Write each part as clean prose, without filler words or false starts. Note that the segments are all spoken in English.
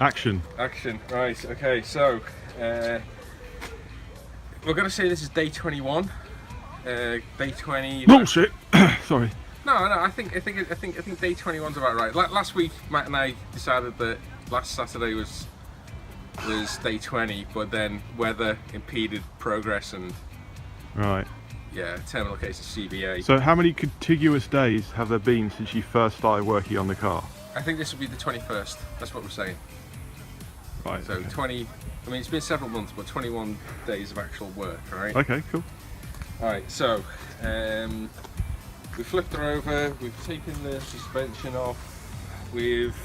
Action. Action. Right. Okay. So we're gonna say this is day 21. Day 20. Bullshit. Sorry. No. I think day 21's about right. Last week, Matt and I decided that last Saturday was day 20, but then weather impeded progress and Right. yeah, terminal case of CBA. So how many contiguous days have there been since you first started working on the car? I think this will be the 21st. That's what we're saying. Right. So okay. 20. I mean, it's been several months, but 21 days of actual work. All right. Okay. Cool. All right. So we flipped her over. We've taken the suspension off. We've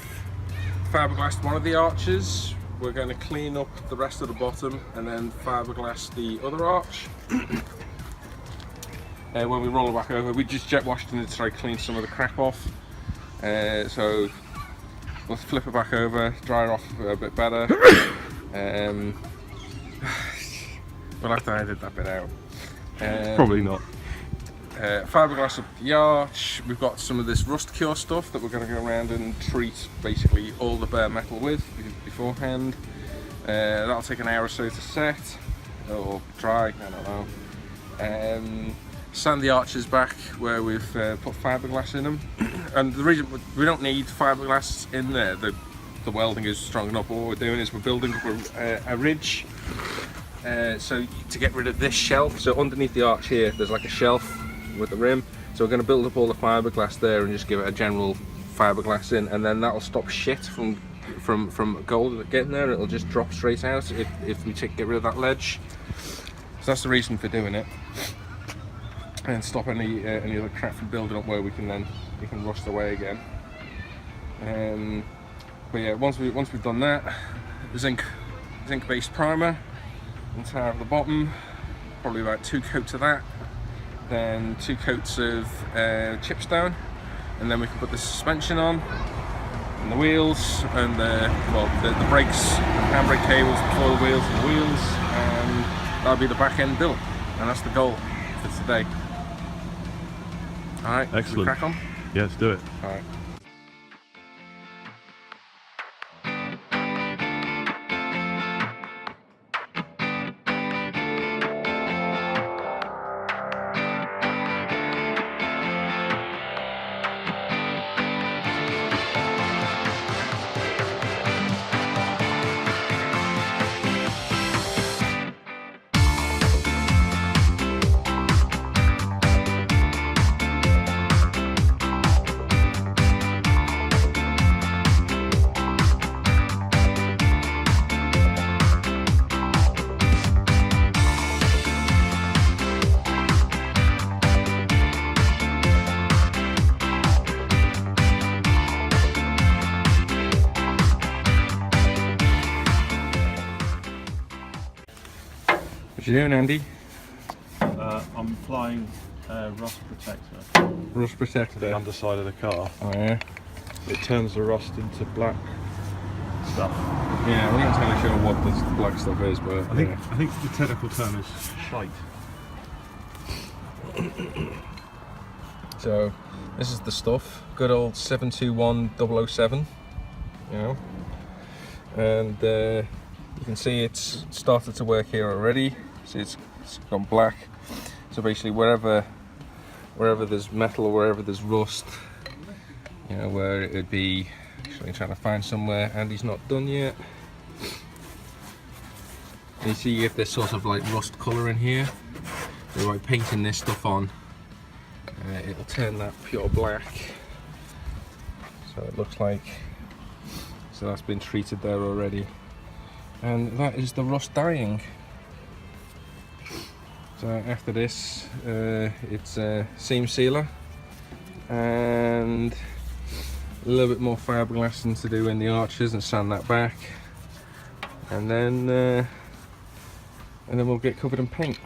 fiberglassed one of the arches. We're going to clean up the rest of the bottom and then fiberglass the other arch. When we roll it back over, we just jet washed it to try to clean some of the crap off. So we'll flip it back over, dry it off a bit better. We'll have to edit that bit out. Probably not. Fiberglass up the arch. We've got some of this rust cure stuff that we're going to go around and treat basically all the bare metal with beforehand. That'll take an hour or so to set or dry, I don't know. Sand the arches back where we've put fiberglass in them. And the reason we don't need fiberglass in there, the welding is strong enough. What we're doing is we're building up a ridge. So to get rid of this shelf, so underneath the arch here, there's like a shelf with the rim. So we're going to build up all the fiberglass there and just give it a general fiberglass in, and then that'll stop shit from gold getting there. It'll just drop straight out if we get rid of that ledge. So that's the reason for doing it. And stop any other crap from building up where we can rust away again. But yeah, once we've done that, zinc based primer, entire of the bottom, probably about 2 coats of that, then 2 coats of chipstone, and then we can put the suspension on, and the wheels, and the brakes, the handbrake cables, the foil wheels, and the wheels, and that'll be the back end built, and that's the goal for today. Alright, excellent. Crack on? Yeah, let's do it. Alright. What you doing, Andy? I'm applying rust protector. Rust protector. To the underside of the car. Oh yeah. It turns the rust into black stuff. Yeah, we're not entirely sure what this black stuff is, but I think the technical term is shite. So this is the stuff. Good old 721007. You know, and you can see it's started to work here already. See, it's gone black. So basically, wherever there's metal or wherever there's rust, you know, where it would be. Actually, trying to find somewhere. Andy's not done yet. And you see if there's sort of like rust colour in here. So by painting this stuff on, it'll turn that pure black. So it looks like. So that's been treated there already. And that is the rust dyeing. So after this, it's a seam sealer and a little bit more fiberglassing to do in the arches and sand that back, and then we'll get covered in paint.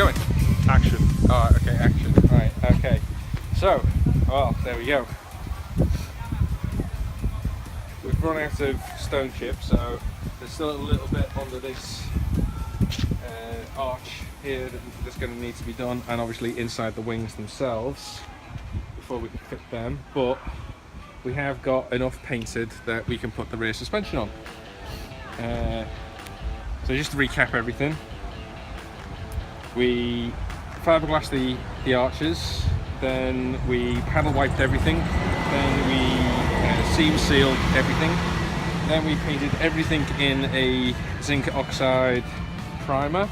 going. Action. Alright, okay, action. Right, okay. So, well, there we go. We've run out of stone chips, so there's still a little bit under this arch here that's going to need to be done, and obviously inside the wings themselves before we can fit them. But we have got enough painted that we can put the rear suspension on. So just to recap everything, we fiberglassed the arches, then we paddle wiped everything, then we seam sealed everything, then we painted everything in a zinc oxide primer,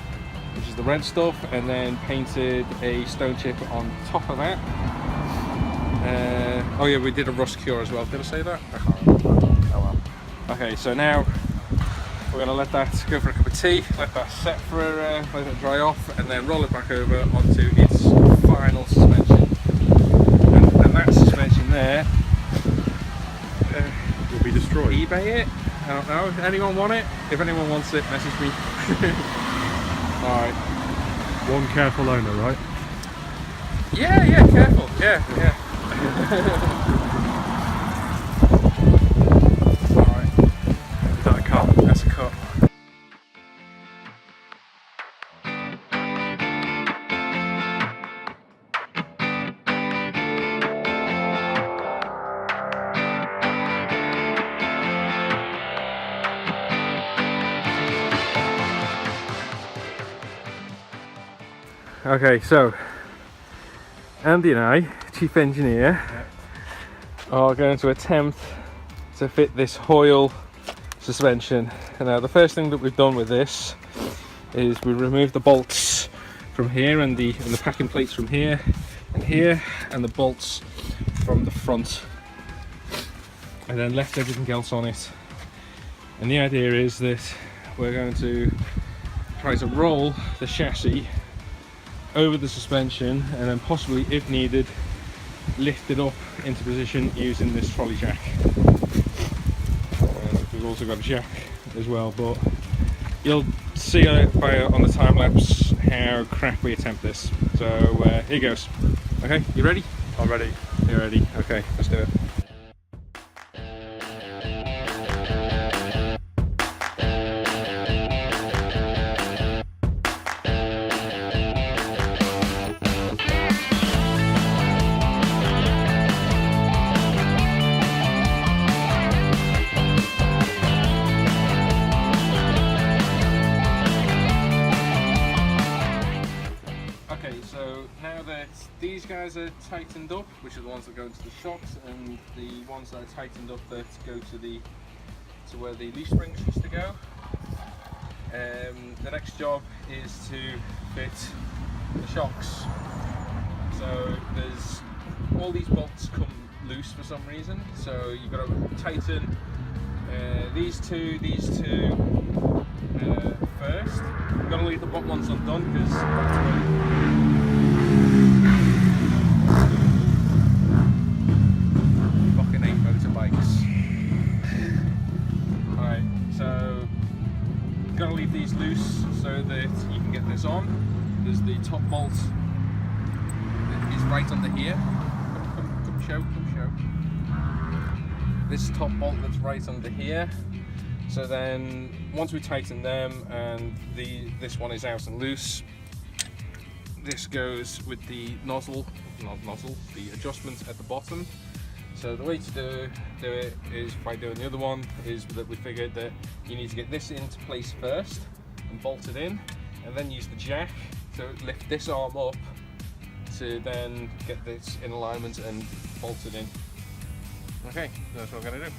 which is the red stuff, and then painted a stone chip on top of that. Oh yeah, we did a rust cure as well. Did I say that? I can't remember. Oh well. Okay, so now we're going to let that go for a cup of tea, let that set for let it dry off, and then roll it back over onto its final suspension. And that suspension there Will be destroyed. eBay it? I don't know. Anyone want it? If anyone wants it, message me. Alright. One careful owner, right? Yeah, careful. Yeah. Alright. Is that a cut? That's a cut. Okay, so Andy and I, chief engineer, are going to attempt to fit this Hoyle suspension. And now the first thing that we've done with this is we removed the bolts from here and the packing plates from here and here, and the bolts from the front, and then left everything else on it. And the idea is that we're going to try to roll the chassis over the suspension, and then possibly, if needed, lift it up into position using this trolley jack. We've also got a jack as well, but you'll see on the time lapse how crap we attempt this. So here goes. Okay, you ready? I'm ready. You're ready. Okay, let's do it. So now that these guys are tightened up, which are the ones that go into the shocks, and the ones that are tightened up that go to where the leaf springs used to go, the next job is to fit the shocks. So there's all these bolts come loose for some reason, so you've got to tighten these two first. You've got to leave the bottom ones undone because fucking hate motorbikes. Alright, so you've got to leave these loose so that you can get this on. There's the top bolt that is right under here. Come show. This top bolt that's right under here. So then once we tighten them and this one is out and loose, this goes with the the adjustment at the bottom. So the way to do it is by doing the other one is that we figured that you need to get this into place first and bolt it in, and then use the jack to lift this arm up to then get this in alignment and bolt it in. Okay, that's what I'm going to do.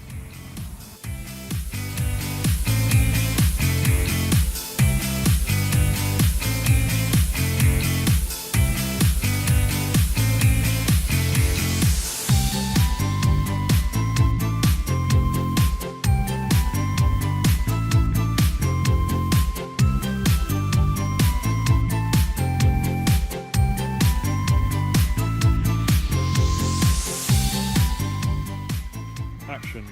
Action.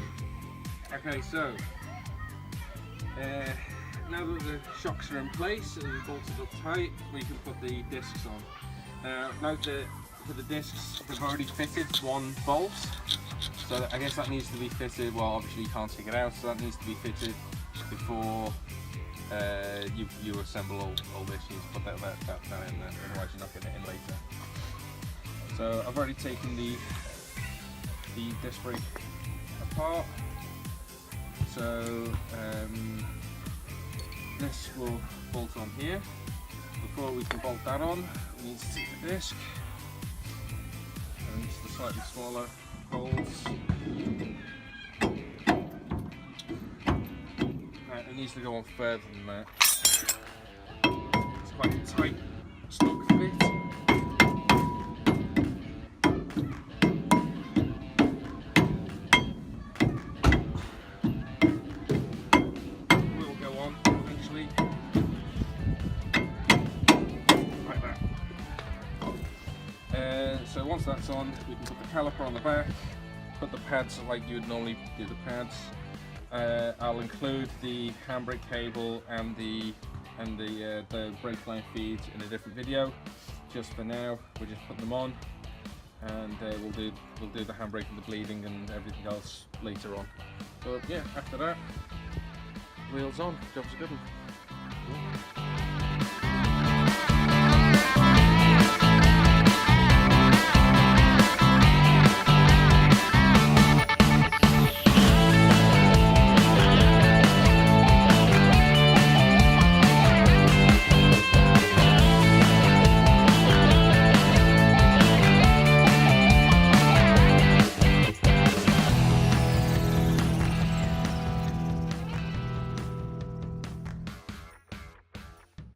Okay, so now that the shocks are in place and they're bolted up tight, we can put the discs on. Note that for the discs, we've already fitted one bolt, so I guess that needs to be fitted. Well, obviously you can't take it out, so that needs to be fitted before you assemble all this. You need to put that in there, otherwise you're not getting it in later. So I've already taken the disc brake apart. So this will bolt on here. Before we can bolt that on, we need to take the disc and the slightly smaller holes. It needs to go on further than that. It's quite a tight stock fit. Will go on eventually. Like that. So once that's on, we can put the caliper on the back, put the pads like you would normally do the pads. I'll include the handbrake cable and the brake line feeds in a different video. Just for now, we're just putting them on, and we'll do the handbrake and the bleeding and everything else later on. So yeah, after that, wheels on, job's a good one.